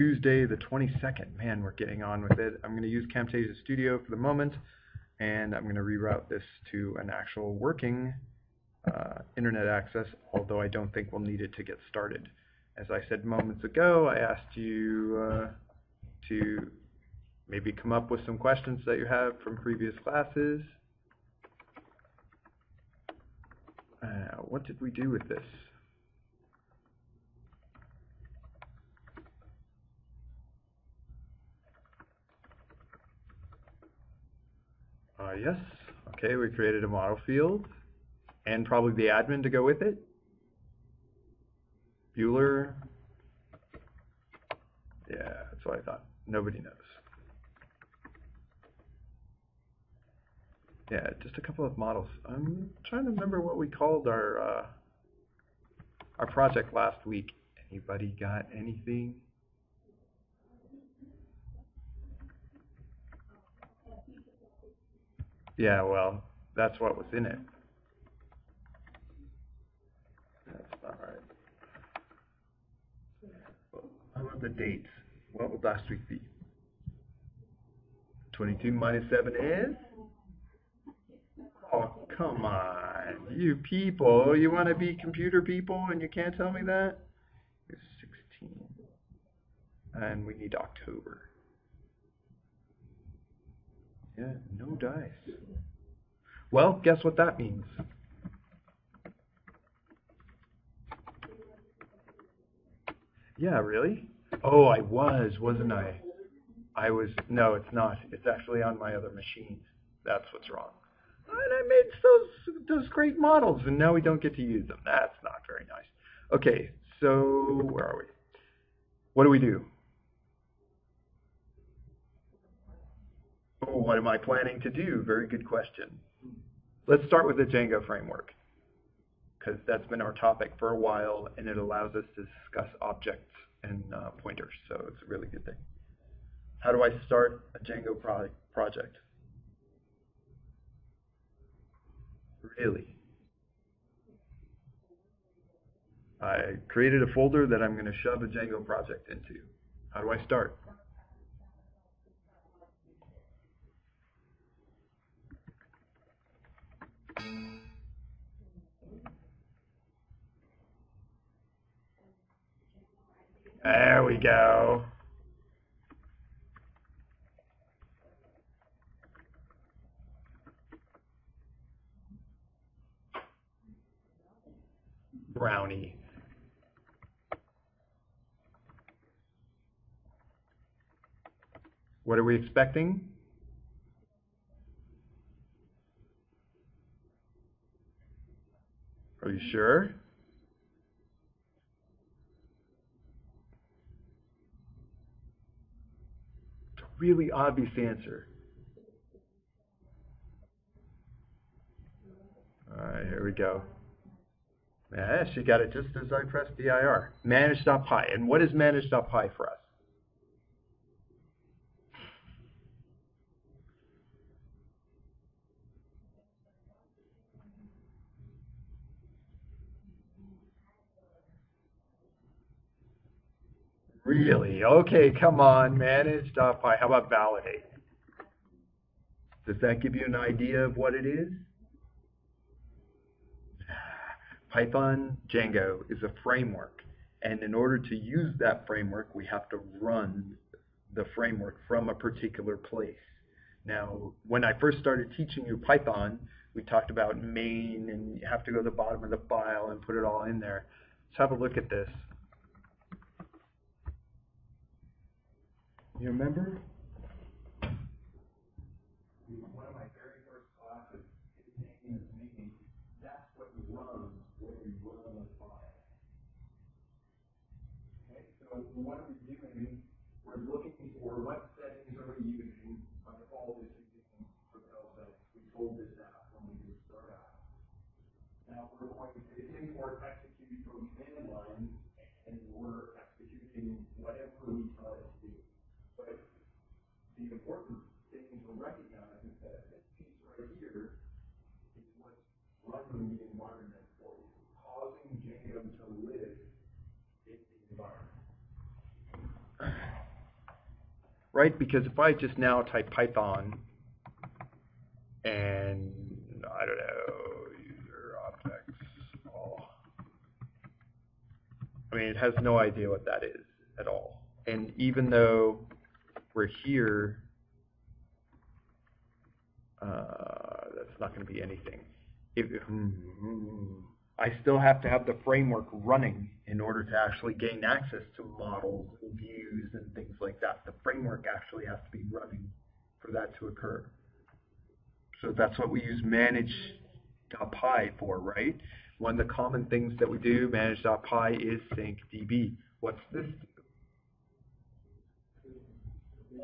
Tuesday the 22nd. Man, we're getting on with it. I'm going to use Camtasia Studio for the moment, and I'm going to reroute this to an actual working internet access, although I don't think we'll need it to get started. As I said moments ago, I asked you to maybe come up with some questions that you have from previous classes. What did we do with this? Yes. Okay, we created a model field and probably the admin to go with it. Bueller. Yeah, that's what I thought. Nobody knows. Yeah, just a couple of models. I'm trying to remember what we called our project last week. Anybody got anything? Yeah, well, that's what was in it. That's not right. How about the dates? What would last week be? 22 minus 7 is? Oh, come on. You people, you want to be computer people and you can't tell me that? It's 16. And we need October. Yeah, no dice. Well, guess what that means? Yeah, really? Oh, I was, wasn't I? I was, no, it's not. It's actually on my other machine. That's what's wrong. And I made those great models, and now we don't get to use them. That's not very nice. Okay, so where are we? What do we do? Oh, what am I planning to do? Very good question. Let's start with the Django framework, because that's been our topic for a while, and it allows us to discuss objects and pointers, so it's a really good thing. How do I start a Django project? Really? I created a folder that I'm going to shove a Django project into. How do I start? There we go. Brownie. What are we expecting? Are you sure? It's a really obvious answer. All right, here we go. Yeah, she got it just as I pressed dir. Manage.py. And what is manage.py for us? Really? Okay, come on. Manage.py. How about validate? Does that give you an idea of what it is? Python Django is a framework, and in order to use that framework, we have to run the framework from a particular place. Now, when I first started teaching you Python, we talked about main, and you have to go to the bottom of the file and put it all in there. Let's have a look at this. You remember? One of my very first classes, that's what you run a file. Okay, so what are we doing? We're looking for what settings are we using. By default, it's using hotel settings. We told this out when we did start out. Now we're going to import execute from command line, and we're executing whatever we tell it to do. But the important thing to recognize is that this piece right here is what's running the environment for you, causing Django to live in the environment. right? Because if I just now type Python and, I don't know, user objects, I mean, it has no idea what that is at all. And even though we're here, that's not going to be anything. I still have to have the framework running in order to actually gain access to models and views and things like that. The framework actually has to be running for that to occur. So that's what we use manage.py for, right? One of the common things that we do, manage.py, is syncdb. What's this do?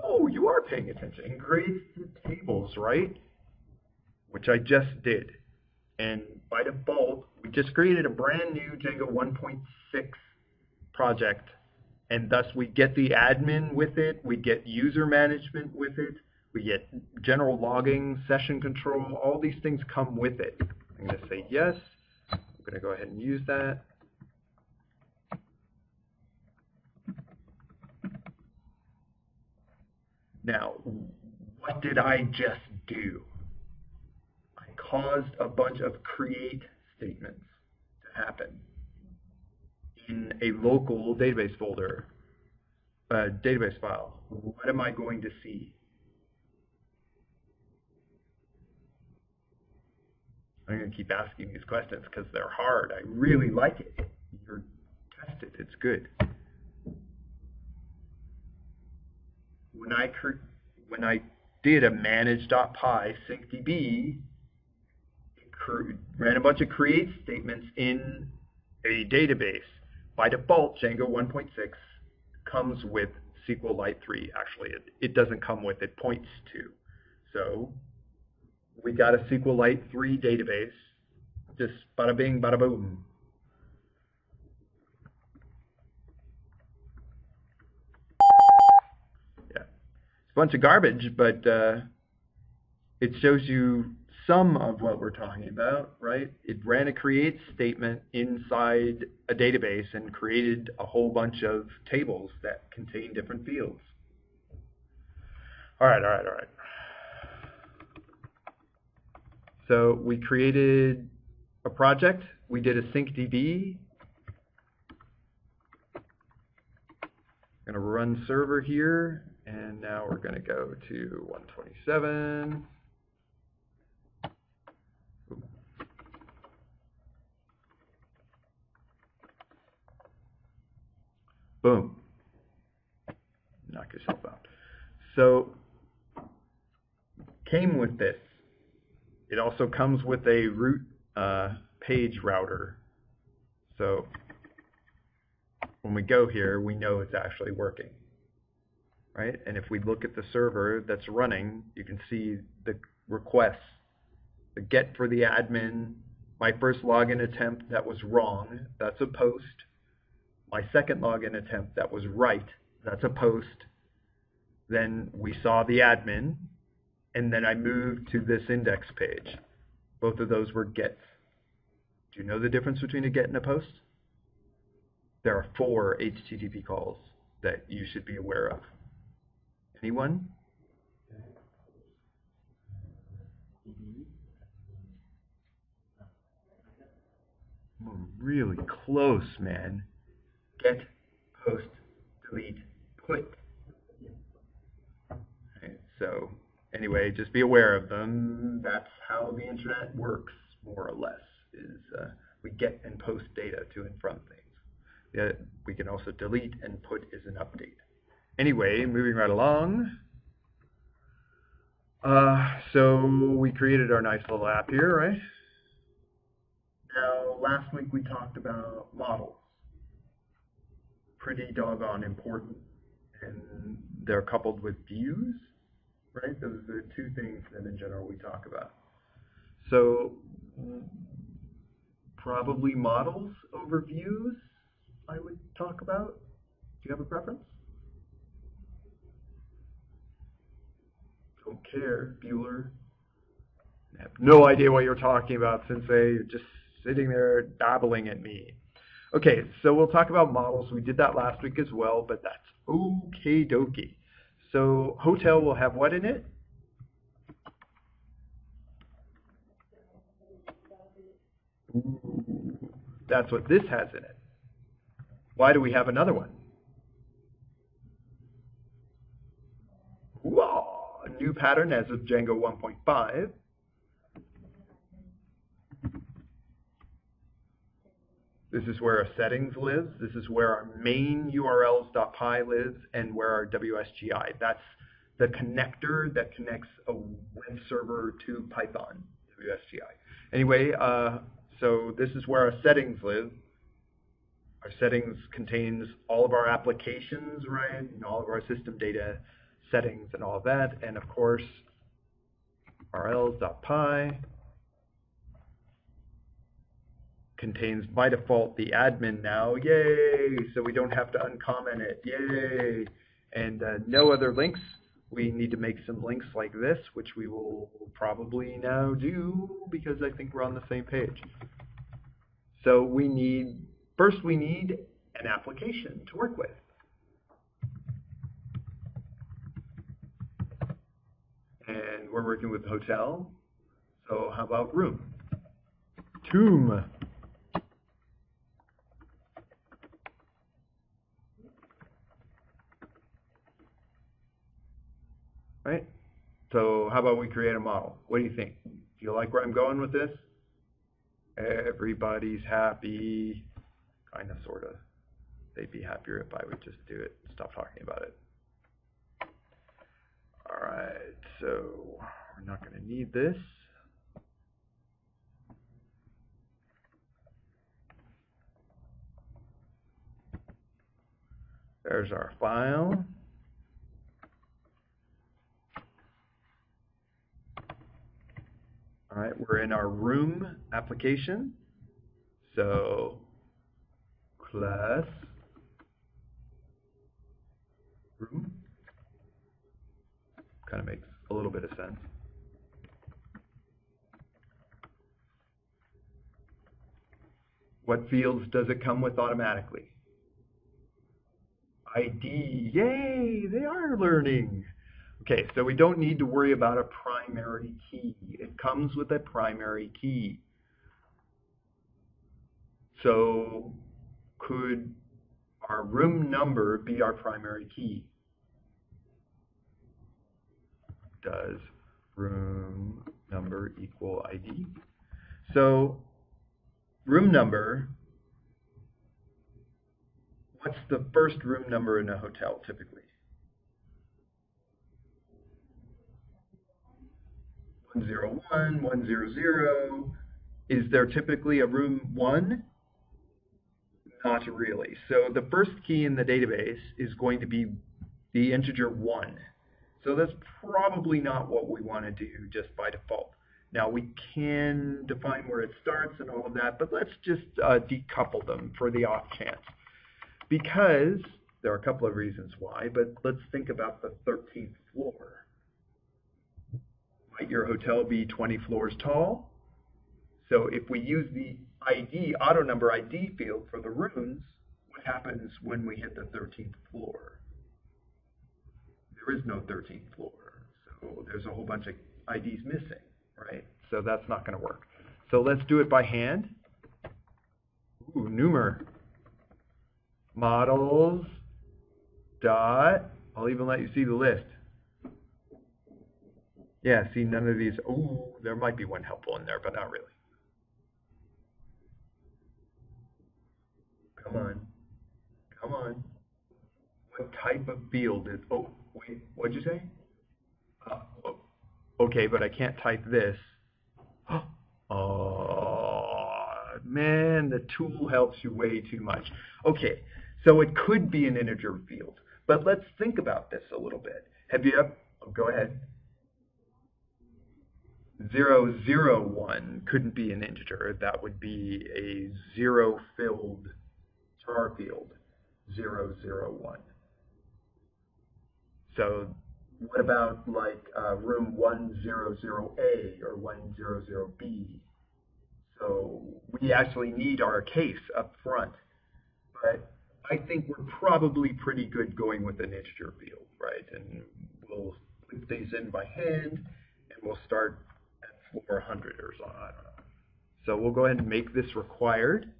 Oh, you are paying attention. It creates the tables, right? Which I just did. And by default, we just created a brand new Django 1.6 project. And thus we get the admin with it, we get user management with it, we get general logging, session control, all these things come with it. I'm going to say yes. I'm going to go ahead and use that. Now, what did I just do? I caused a bunch of create statements to happen in a local database folder, database file. What am I going to see? I'm going to keep asking these questions because they're hard. I really like it. You're tested. It's good. When I did a manage.py syncdb, it ran a bunch of create statements in a database. By default, Django 1.6 comes with SQLite 3. Actually, it doesn't come with, it points to. So we got a SQLite 3 database. Just bada bing, bada boom. Yeah, it's a bunch of garbage, but it shows you some of what we're talking about, right? It ran a create statement inside a database and created a whole bunch of tables that contain different fields. All right. So we created a project. We did a syncdb. I'm going to run server here, and now we're going to go to 127. Boom. Knock yourself out. So, came with this. It also comes with a root page router. So, when we go here, we know it's actually working, right? And if we look at the server that's running, you can see the requests, the get for the admin, my first login attempt that was wrong, that's a post. My second login attempt that was right, that's a post. Then we saw the admin, and then I moved to this index page. Both of those were gets. Do you know the difference between a get and a post? There are 4 HTTP calls that you should be aware of. Anyone? We're really close, man. Get, post, delete, put. Right, so anyway, just be aware of them. That's how the internet works, more or less, is we get and post data to and from things. We can also delete and put as an update. Anyway, moving right along. So we created our nice little app here, right? Now, last week we talked about models. Pretty doggone important. And they're coupled with views, right? Those are the 2 things that in general we talk about. So, probably models over views, I would talk about. Do you have a preference? Don't care, Bueller. I have no idea what you're talking about, Sensei. You're just sitting there dabbling at me. Okay, so we'll talk about models. We did that last week as well, but that's okay dokie. So hotel will have what in it? Ooh, that's what this has in it. Why do we have another one? Whoa, a new pattern as of Django 1.5. This is where our settings lives. This is where our main urls.py lives and where our WSGI. That's the connector that connects a web server to Python, WSGI. Anyway, so this is where our settings live. Our settings contains all of our applications, right, and all of our system data settings and all of that. And of course, urls.py contains by default the admin now, yay! So we don't have to uncomment it, yay! And no other links. We need to make some links like this, which we will probably now do because I think we're on the same page. So first we need an application to work with. And we're working with hotel, so how about room? Tomb. Right? So how about we create a model? What do you think? Do you like where I'm going with this? Everybody's happy. Kind of, sort of. They'd be happier if I would just do it and stop talking about it. All right, so we're not going to need this. There's our file. All right, we're in our room application. So class room kind of makes a little bit of sense. What fields does it come with automatically? ID, yay, they are learning. Okay, so we don't need to worry about a primary key. It comes with a primary key. So could our room number be our primary key? Does room number equal ID? So room number, what's the first room number in a hotel typically? 101, 100. Is there typically a room 1? Not really. So the first key in the database is going to be the integer 1. So that's probably not what we want to do just by default. Now we can define where it starts and all of that, but let's just decouple them for the off chance. Because there are a couple of reasons why, but let's think about the 13th floor. Might your hotel be 20 floors tall? So if we use the ID, auto number ID field for the rooms, what happens when we hit the 13th floor? There is no 13th floor, so there's a whole bunch of IDs missing, right? So that's not going to work. So let's do it by hand. Ooh, numer. Models dot, I'll even let you see the list. Yeah, see, none of these, ooh, there might be one helpful in there, but not really. Come on. Come on. What type of field is, oh, wait, what'd you say? Okay, but I can't type this. Oh, man, the tool helps you way too much. Okay, so it could be an integer field, but let's think about this a little bit. Have you ever, oh, go ahead. 001 couldn't be an integer. That would be a zero-filled char field, 001. So what about like room 100A or 100B? So we actually need our case up front, but I think we're probably pretty good going with an integer field. right? And we'll leave these in by hand, and we'll start at 400 or so, I don't know. So we'll go ahead and make this required.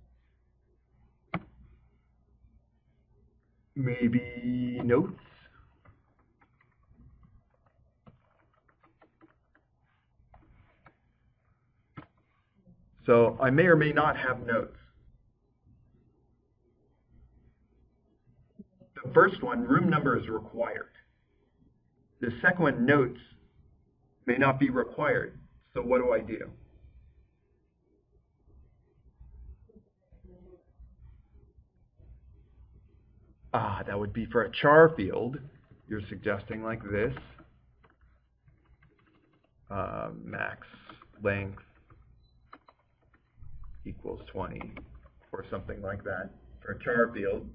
Maybe notes. So I may or may not have notes. The first one, room number, is required. The second one, notes, may not be required. So what do I do? That would be for a char field. You're suggesting like this. Max length equals 20 or something like that for a char field.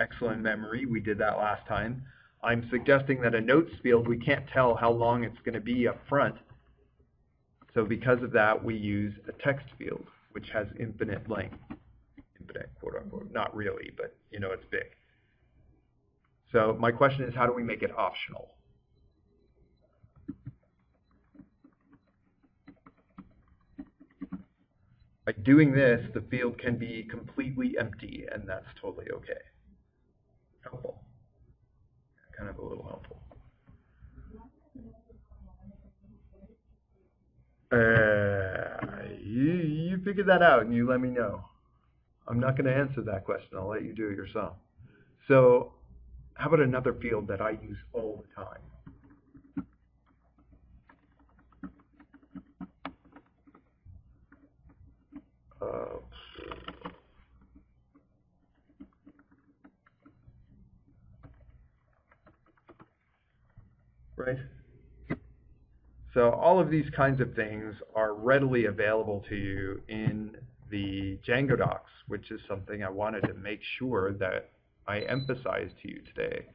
Excellent memory. We did that last time. I'm suggesting that a notes field, we can't tell how long it's going to be up front. So because of that, we use a text field, which has infinite length. Infinite, quote unquote. Not really, but you know it's big. So my question is, how do we make it optional? By doing this, the field can be completely empty, and that's totally okay. Helpful. Kind of a little helpful. You figure that out and you let me know. I'm not going to answer that question. I'll let you do it yourself. So how about another field that I use all the time? Right? So all of these kinds of things are readily available to you in the Django docs, which is something I wanted to make sure that I emphasize to you today.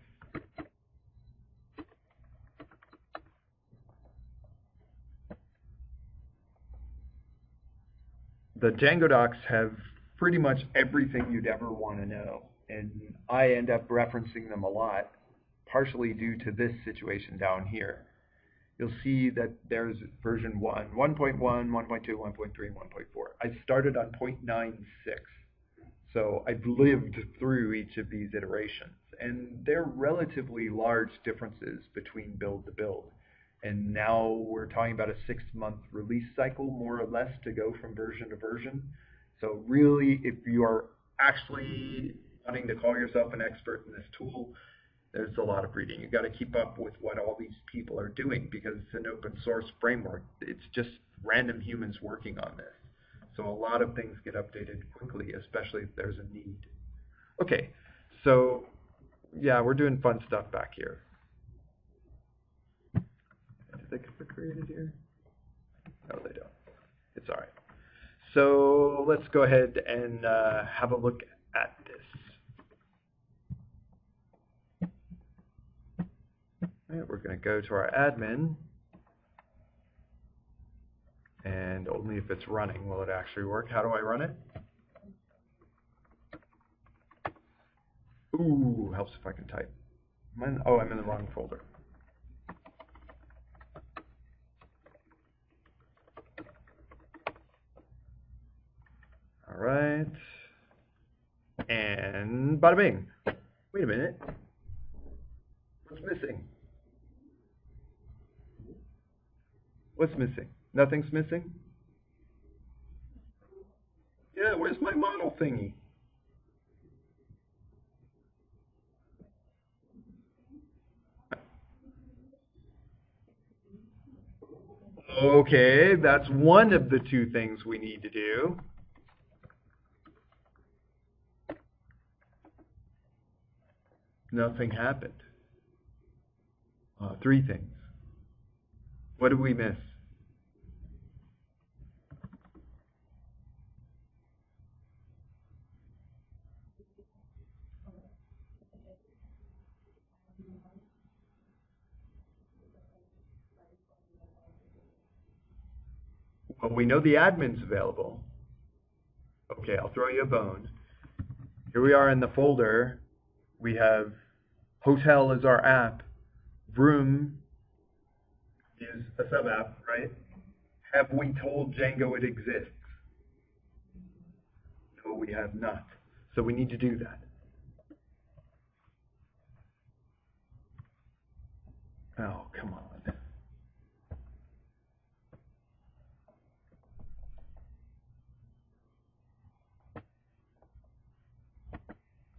The Django docs have pretty much everything you'd ever want to know, and I end up referencing them a lot, partially due to this situation down here. You'll see that there's version 1, 1.1, 1.2, 1.3, 1.4. I started on 0.96, so I've lived through each of these iterations, and they're relatively large differences between build to build. And now we're talking about a 6-month release cycle, more or less, to go from version to version. So really, if you are actually wanting to call yourself an expert in this tool, there's a lot of reading. You've got to keep up with what all these people are doing because it's an open source framework. It's just random humans working on this. So a lot of things get updated quickly, especially if there's a need. Okay, so yeah, we're doing fun stuff back here. Did they get created here? No, they don't. It's all right. So let's go ahead and have a look at this. Right, we're going to go to our admin, and only if it's running will it actually work. How do I run it? Ooh, helps if I can type. Oh, I'm in the wrong folder. All right, and bada bing. Wait a minute. What's missing? What's missing? Nothing's missing? Yeah, where's my model thingy? Okay, that's one of the two things we need to do. Nothing happened. 3 things. What did we miss? Well, we know the admin's available. Okay, I'll throw you a bone. Here we are in the folder. We have hotel as our app. room is a sub-app, right? Have we told Django it exists? No, we have not. So we need to do that. Oh, come on.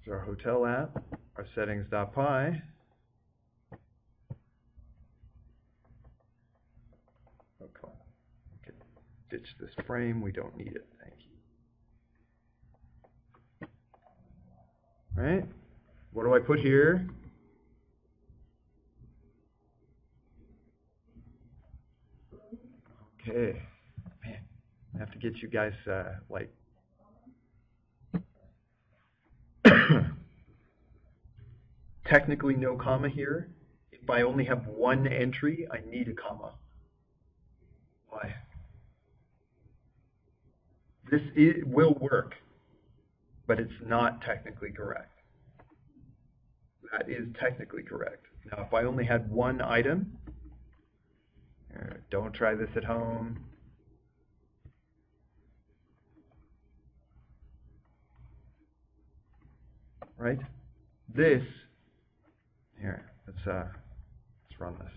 So our hotel app, our settings.py. Oh, come on. Okay. Ditch this frame. We don't need it. Thank you. Right? What do I put here? Okay. Man, I have to get you guys, like, technically no comma here. If I only have one entry, I need a comma. Why? This will work, but it's not technically correct. That is technically correct. Now, if I only had one item, don't try this at home. Right? This, here, let's run this.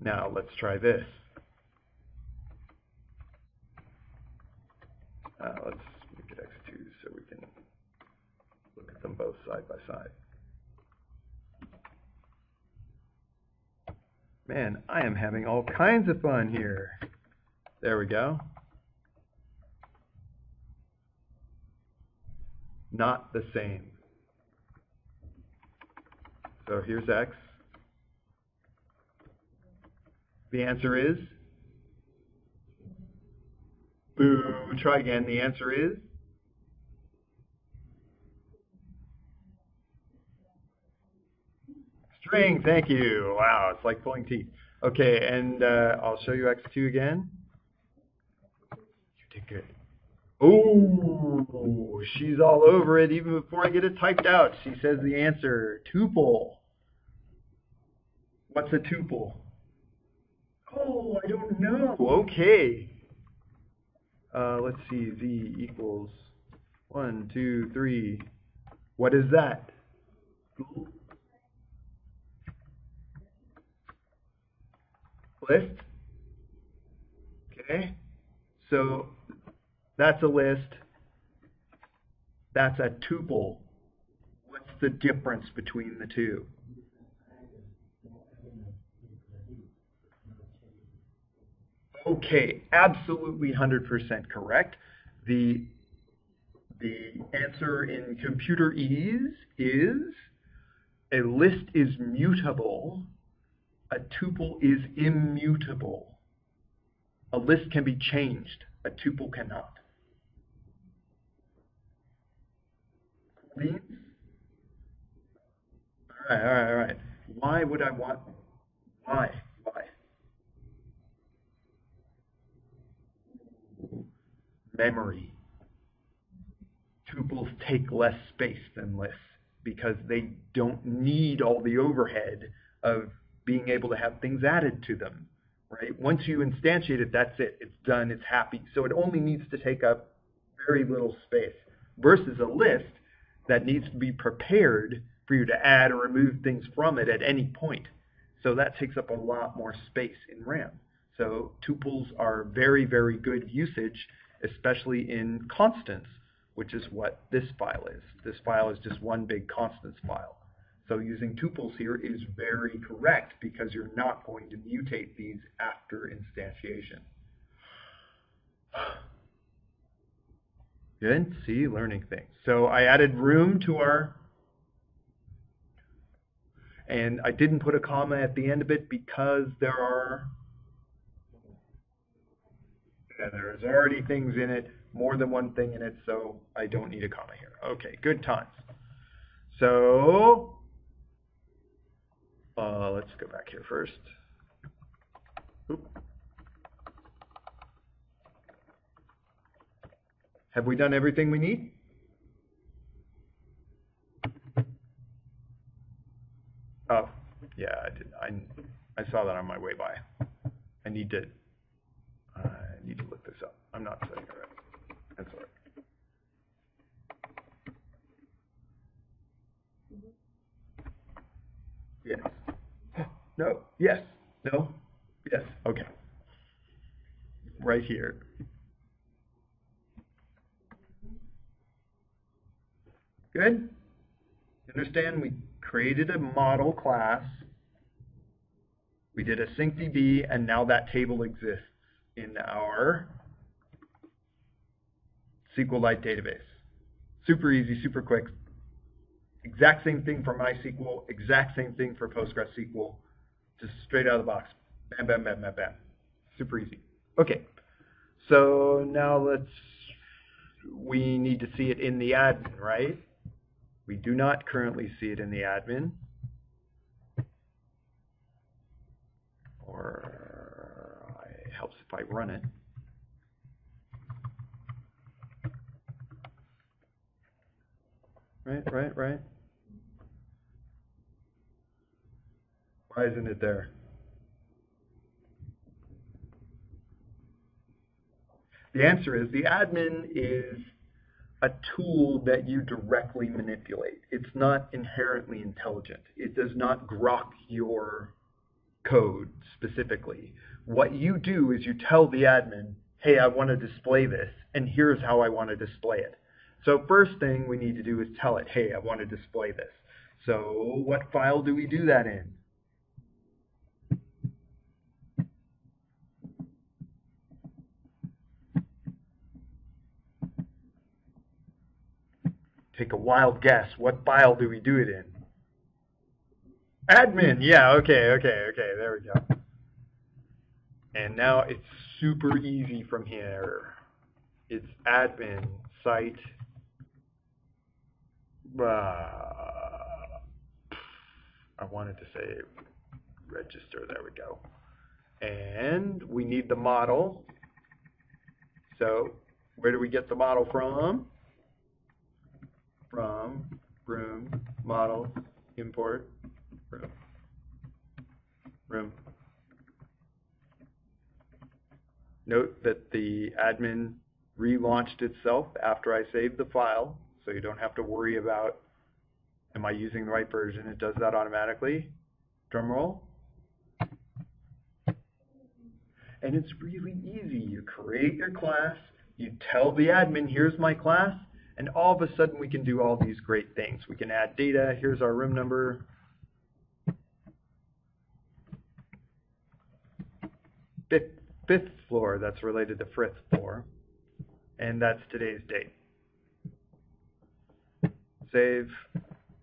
Now let's try this. Let's make it x2 so we can look at them both side by side. Man, I am having all kinds of fun here. There we go. Not the same. So here's x. The answer is? Boo. Try again. The answer is? String. Thank you. Wow, it's like pulling teeth. Okay, and I'll show you x2 again. You did good. Oh, she's all over it even before I get it typed out. She says the answer, tuple. What's a tuple? Oh, I don't know. Okay. Let's see. V equals 1, 2, 3. What is that? List. Okay. So that's a list. That's a tuple. What's the difference between the two? Okay, absolutely 100% correct. The answer in computer ease is a list is mutable, a tuple is immutable. A list can be changed, a tuple cannot. Please? All right. Why would I want, why? Memory. Tuples take less space than lists because they don't need all the overhead of being able to have things added to them, right? Once you instantiate it, that's it. It's done. It's happy. So it only needs to take up very little space versus a list that needs to be prepared for you to add or remove things from it at any point. So that takes up a lot more space in RAM. So tuples are very, very good usage, especially in constants, which is what this file is. This file is just one big constants file. So using tuples here is very correct because you're not going to mutate these after instantiation. Good, see, learning things. So I added room to our, and I didn't put a comma at the end of it because there's already things in it, more than one thing in it, so I don't need a comma here. Okay, good times. So Let's go back here first. Oop. Have we done everything we need? Oh, yeah, I did. I saw that on my way by. I need to look this up. I'm not saying it right. That's all right. Yes. No. Yes. No. Yes. Okay. Right here. Good? Understand? We created a model class. We did a syncDB, and now that table exists in our SQLite database. Super easy, super quick. Exact same thing for MySQL, exact same thing for PostgreSQL. Just straight out of the box. Bam, bam, bam, bam, bam. Super easy. Okay. So now we need to see it in the admin, right? We do not currently see it in the admin. Or it helps if I run it. Right. Why isn't it there? The answer is the admin is a tool that you directly manipulate. It's not inherently intelligent. It does not grok your code specifically. What you do is you tell the admin, hey, I want to display this, and here's how I want to display it. So first thing we need to do is tell it, hey, I want to display this. So what file do we do that in? Take a wild guess. What file do we do it in? Admin. Yeah, okay, there we go. And now it's super easy from here. It's admin site. I wanted to say register. There we go. And we need the model. So where do we get the model from? From room model import room. Note that the admin relaunched itself after I saved the file, so you don't have to worry about, am I using the right version? It does that automatically. Drum roll. And it's really easy. You create your class, you tell the admin, here's my class, and all of a sudden we can do all these great things. We can add data. Here's our room number. Fifth floor, that's related to fifth floor. And that's today's date. Save.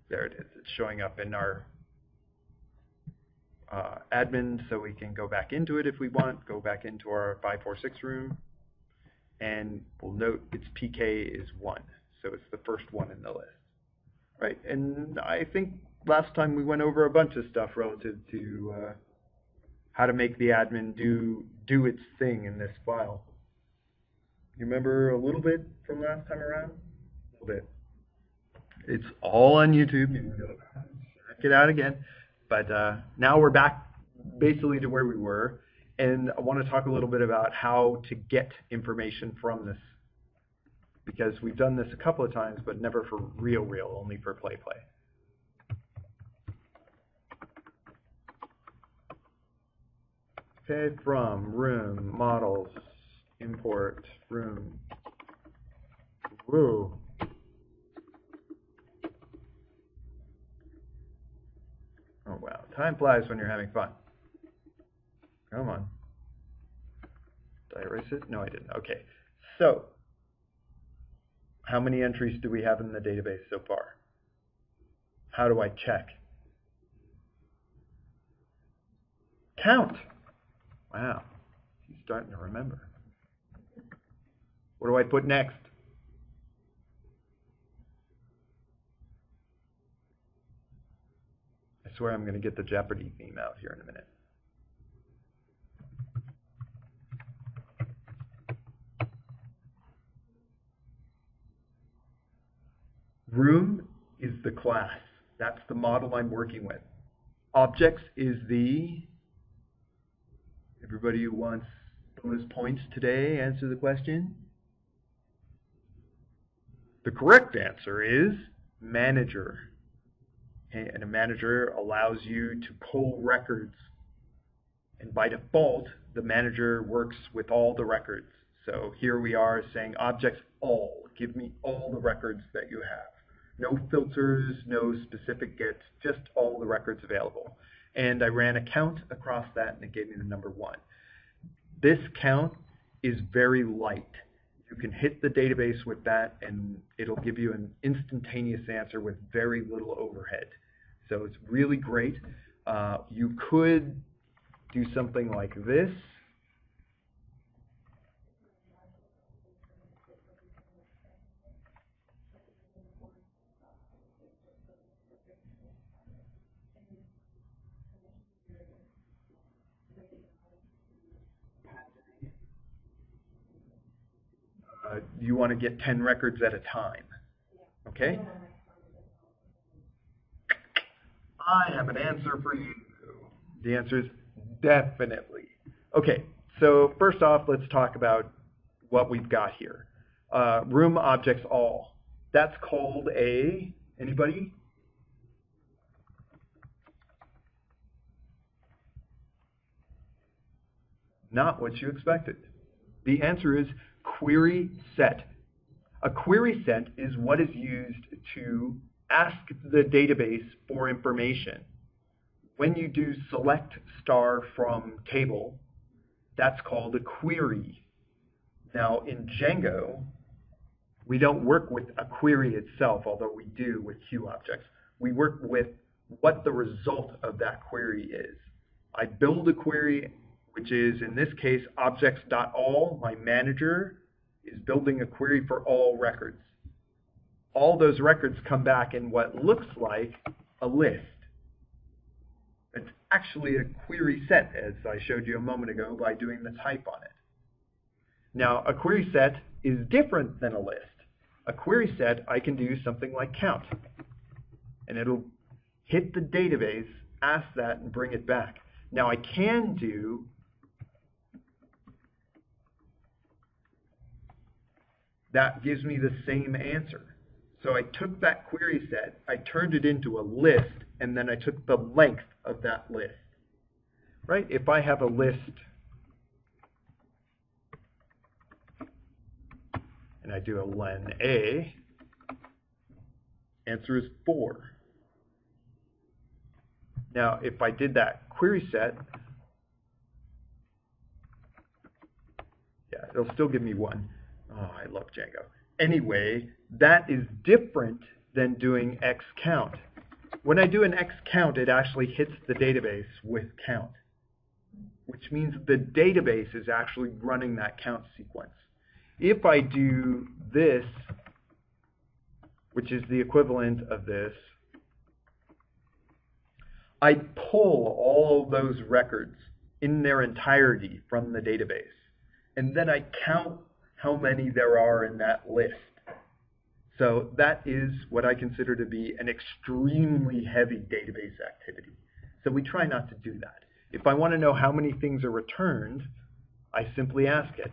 There it is. It's showing up in our admin, so we can go back into it if we want. Go back into our 546 room. And we'll note its PK is 1. So it's the first one in the list. Right? And I think last time we went over a bunch of stuff relative to how to make the admin do its thing in this file. You remember a little bit from last time around? A little bit. It's all on YouTube. You can go check it out again. But now we're back basically to where we were. And I want to talk a little bit about how to get information from this. Because we've done this a couple of times, but never for real, only for play. Okay, from room, models, import, room. Whoa. Oh, wow. Time flies when you're having fun. Come on. Did I erase it? No, I didn't. Okay. So, how many entries do we have in the database so far? How do I check? Count. Wow. He's starting to remember. What do I put next? I swear I'm going to get the Jeopardy theme out here in a minute. Room is the class. That's the model I'm working with. Objects is the... Everybody who wants bonus points today, answer the question. The correct answer is manager. Okay, and a manager allows you to pull records. And by default, the manager works with all the records. So here we are saying objects all. Give me all the records that you have. No filters, no specific gets, just all the records available. And I ran a count across that and it gave me the number 1. This count is very light. You can hit the database with that and it'll give you an instantaneous answer with very little overhead. So it's really great. You could do something like this. You want to get 10 records at a time. Okay? I have an answer for you. The answer is definitely. Okay, so first off, let's talk about what we've got here. Room objects all. That's called a, anybody? Not what you expected. The answer is query set. A query set is what is used to ask the database for information. When you do select star from table, that's called a query. Now in Django, we don't work with a query itself, although we do with QObjects. We work with what the result of that query is. I build a query, which is, in this case, objects.all. My manager is building a query for all records. All those records come back in what looks like a list. It's actually a query set, as I showed you a moment ago by doing the type on it. Now, a query set is different than a list. A query set, I can do something like count. And it'll hit the database, ask that, and bring it back. Now, I can do that gives me the same answer. So I took that query set, I turned it into a list, and then I took the length of that list. Right? If I have a list, and I do a len A, answer is 4. Now, if I did that query set, yeah, it'll still give me 1. Oh, I love Django. Anyway, that is different than doing X count. When I do an X count, it actually hits the database with count, which means the database is actually running that count sequence. If I do this, which is the equivalent of this, I pull all those records in their entirety from the database, and then I count how many there are in that list. So that is what I consider to be an extremely heavy database activity. So we try not to do that. If I want to know how many things are returned, I simply ask it.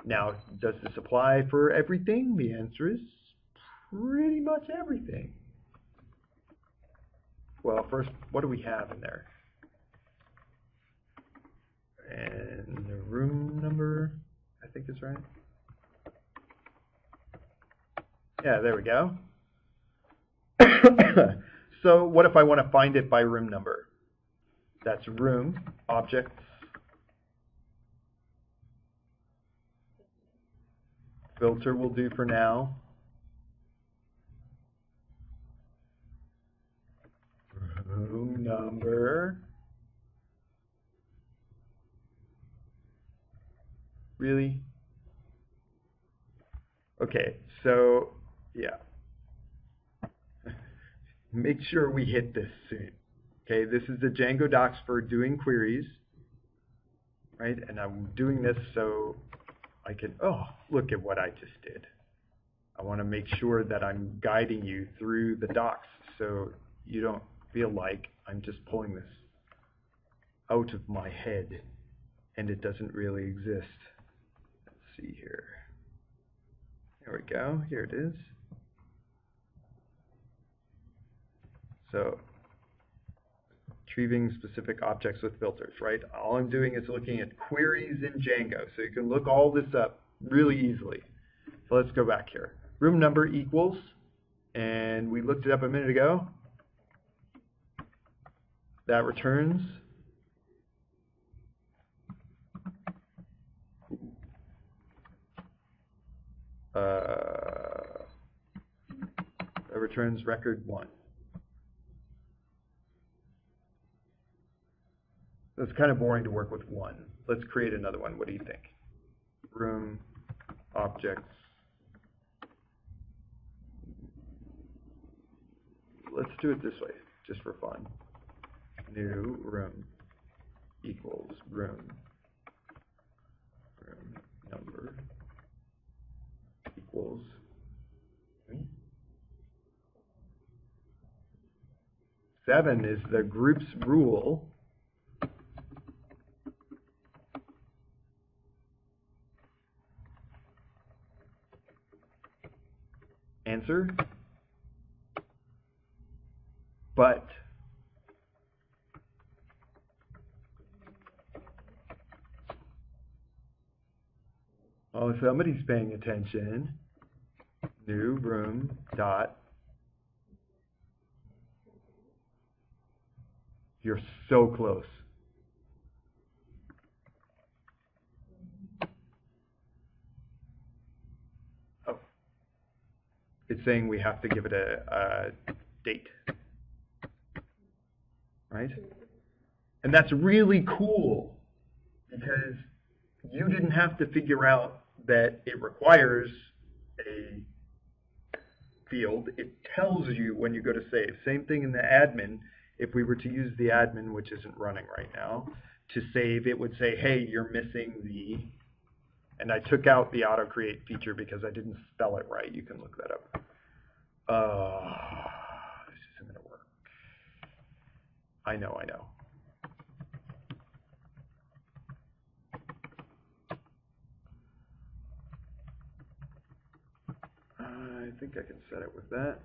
Now, does this apply for everything? The answer is pretty much everything. Well, first, what do we have in there? And the room number, I think is right. Yeah, there we go. So what if I want to find it by room number? That's room, objects, filter will do for now. Room number. Really? Okay, so yeah. Make sure we hit this soon. Okay, this is the Django docs for doing queries, right? And I'm doing this so I can, oh, look at what I just did. I want to make sure that I'm guiding you through the docs so you don't feel like I'm just pulling this out of my head and it doesn't really exist. Let's see here. There we go. Here it is. So, retrieving specific objects with filters, right? All I'm doing is looking at queries in Django. So you can look all this up really easily. So let's go back here. Room number equals, and we looked it up a minute ago. That returns record 1. It's kind of boring to work with 1. Let's create another one. What do you think? Room, objects. Let's do it this way, just for fun. New room equals room number equals 7 is the group's rule. Answer. But oh, somebody's paying attention. New room dot. You're so close. Oh, it's saying we have to give it a date, right? And that's really cool because you didn't have to figure out that it requires a field. It tells you when you go to save. Same thing in the admin. If we were to use the admin, which isn't running right now, to save, it would say, hey, you're missing the, and I took out the auto create feature because I didn't spell it right. You can look that up. This isn't going to work. I know. I think I can set it with that.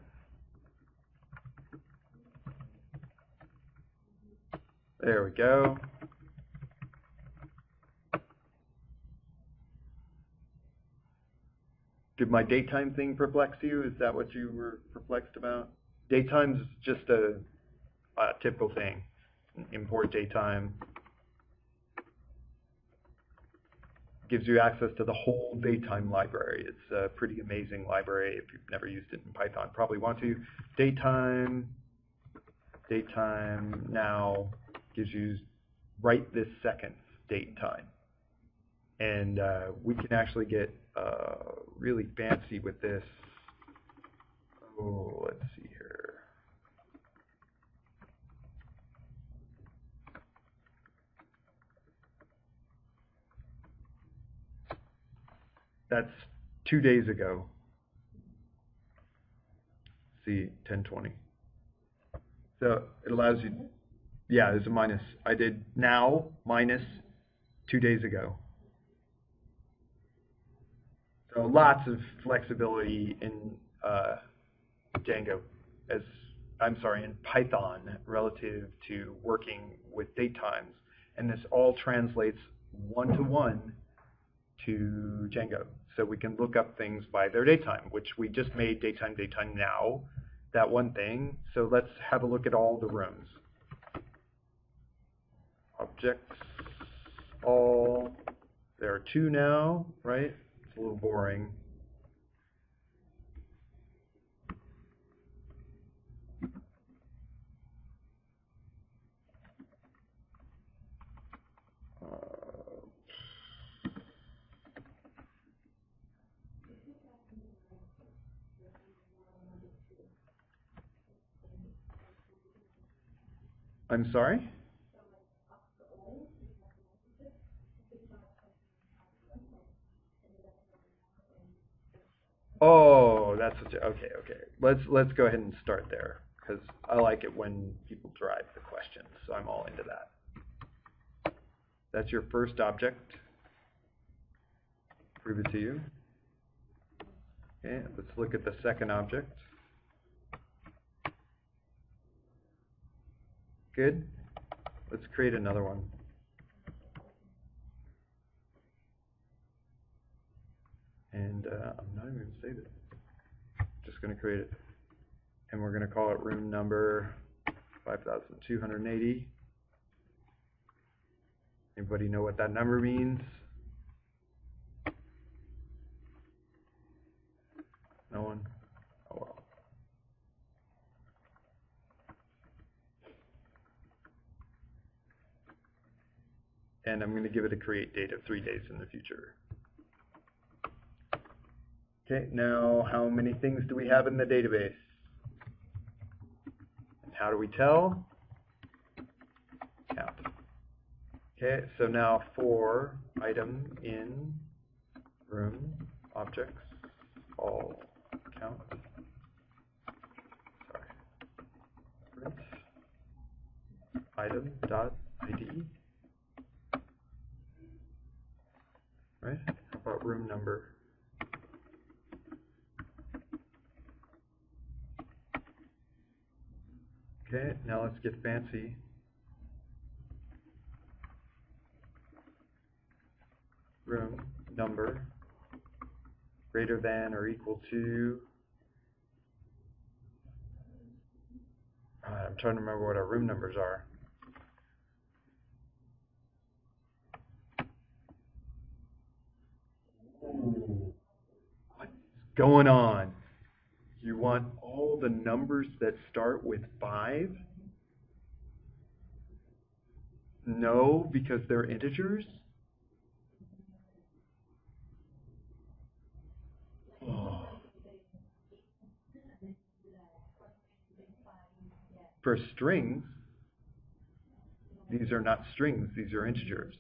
There we go. Did my datetime thing perplex you? Is that what you were perplexed about? Dayetime's just a typical thing. Import datetime. Gives you access to the whole datetime library. It's a pretty amazing library. If you've never used it in Python, probably want to. Datetime now gives you right this second date time. And we can actually get really fancy with this. Oh, let's see here. That's 2 days ago. See, 1020. So it allows you, yeah, there's a minus. I did now minus 2 days ago. So lots of flexibility in Django, in Python relative to working with date times. And this all translates one-to-one to Django. So we can look up things by their datetime, which we just made datetime now, that one thing. So let's have a look at all the rooms. Objects, all, there are 2 now, right? It's a little boring. I'm sorry? Oh, that's what okay, okay. Let's go ahead and start there, because I like it when people drive the questions, so I'm all into that. That's your first object. Prove it to you. Okay, let's look at the second object. Good. Let's create another one. And I'm not even going to save it. Just going to create it. And we're going to call it room number 5280. Anybody know what that number means? No one? Oh well. And I'm going to give it a create date of 3 days in the future. Okay, now how many things do we have in the database? And how do we tell? Count. Okay, so now for item in room objects all count. Sorry. Print item dot ID. Right? How about room number? Okay, now let's get fancy. Room number greater than or equal to. I'm trying to remember what our room numbers are. Ooh, what's going on? You want all the numbers that start with 5? No, because they're integers? Oh. For strings, these are not strings, these are integers.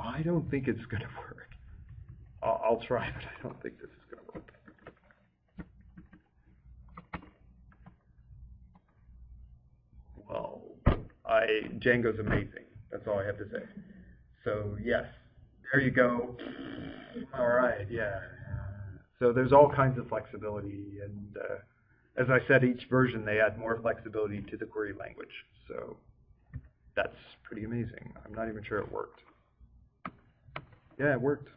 I don't think it's going to work. I'll try, but I don't think this is going to work. Well, Django's amazing. That's all I have to say. So yes, there you go. All right, yeah. So there's all kinds of flexibility, and as I said, each version they add more flexibility to the query language. So that's pretty amazing. I'm not even sure it worked. Yeah, it worked.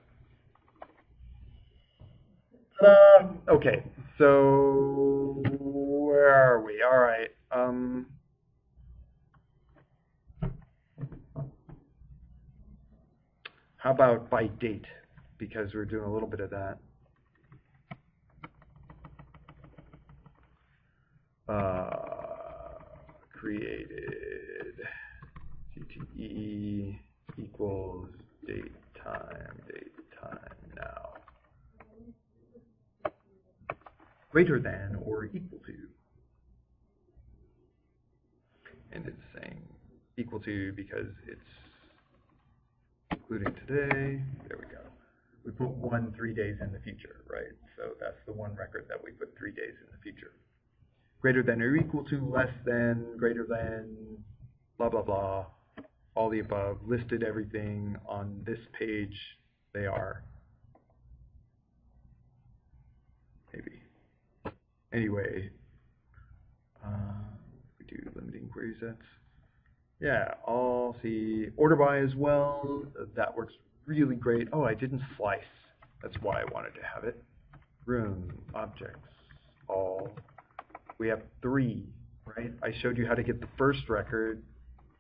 Okay, so where are we? All right. How about by date? Because we're doing a little bit of that. Created CTE equals date time now. Greater than or equal to. And it's saying equal to because it's including today. There we go. We put 1 3 days in the future, right? So that's the one record that we put 3 days in the future. Greater than or equal to, less than, greater than, blah, blah, blah. All the above. Listed everything on this page. They are. Maybe. Anyway, we do limiting query sets. Yeah, I'll see order by as well. That works really great. Oh, I didn't slice. That's why I wanted to have it. Room, objects, all. We have 3, right? I showed you how to get the first record.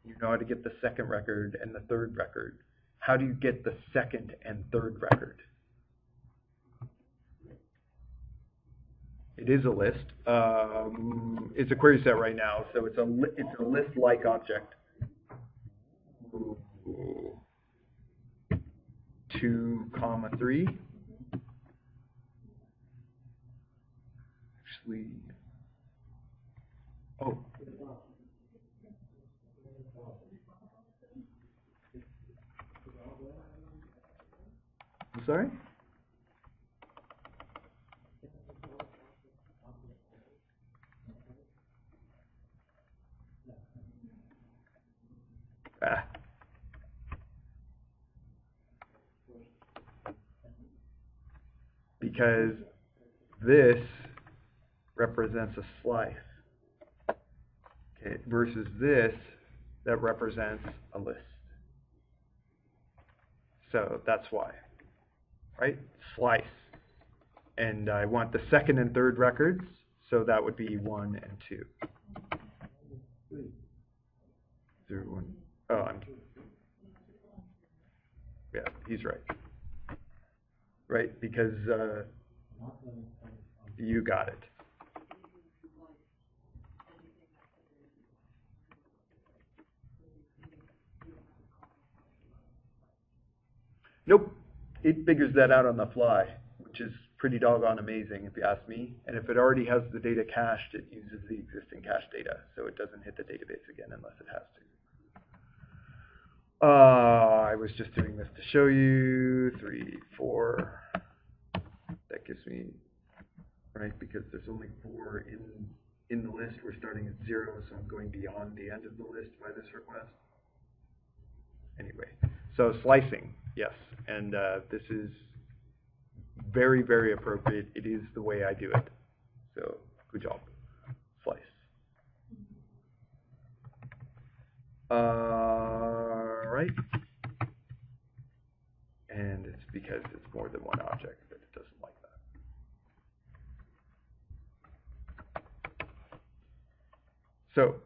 You know how to get the second record and the third record. How do you get the second and third record? It is a list. It's a query set right now, so it's a list-like object. 2, 3. actually, oh. I'm sorry? Ah. Because this represents a slice, okay, versus this that represents a list. So that's why, right? Slice. And I want the second and third records, so that would be 1 and 2. 0, 1. Oh, yeah, he's right. Right, because you got it. Nope, it figures that out on the fly, which is pretty doggone amazing if you ask me. And if it already has the data cached, it uses the existing cache data, so it doesn't hit the database again unless it has to. I was just doing this to show you. 3, 4. That gives me, right, because there's only 4 in the list. We're starting at 0, so I'm going beyond the end of the list by this request. Anyway, so slicing, yes, and this is very, very appropriate. It is the way I do it. So good job. Slice. Right. And it's because it's more than one object that it doesn't like that. So,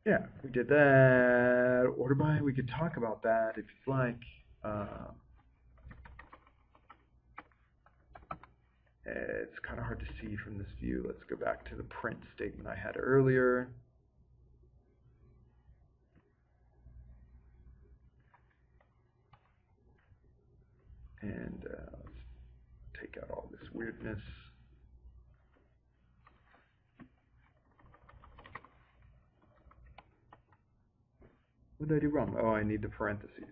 yeah, we did that. Order by, we could talk about that if you'd like. It's kind of hard to see from this view. Let's go back to the print statement I had earlier. And let's take out all this weirdness. What did I do wrong? Oh, I need the parentheses.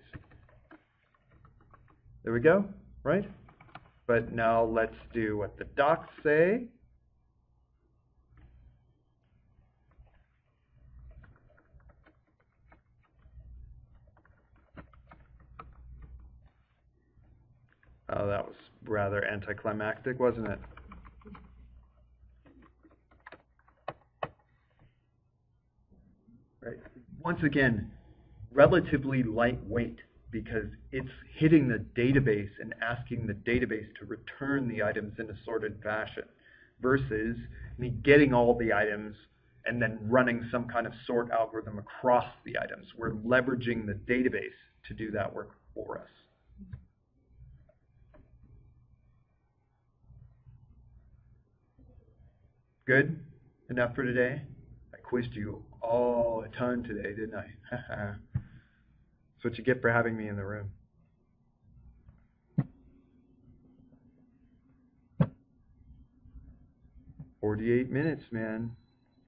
There we go, right? But now let's do what the docs say. Oh, that was rather anticlimactic, wasn't it? Right. Once again, relatively lightweight because it's hitting the database and asking the database to return the items in a sorted fashion versus me getting all the items and then running some kind of sort algorithm across the items. We're leveraging the database to do that work for us. Good? Enough for today? I quizzed you all a ton today, didn't I? That's what you get for having me in the room. 48 minutes, man.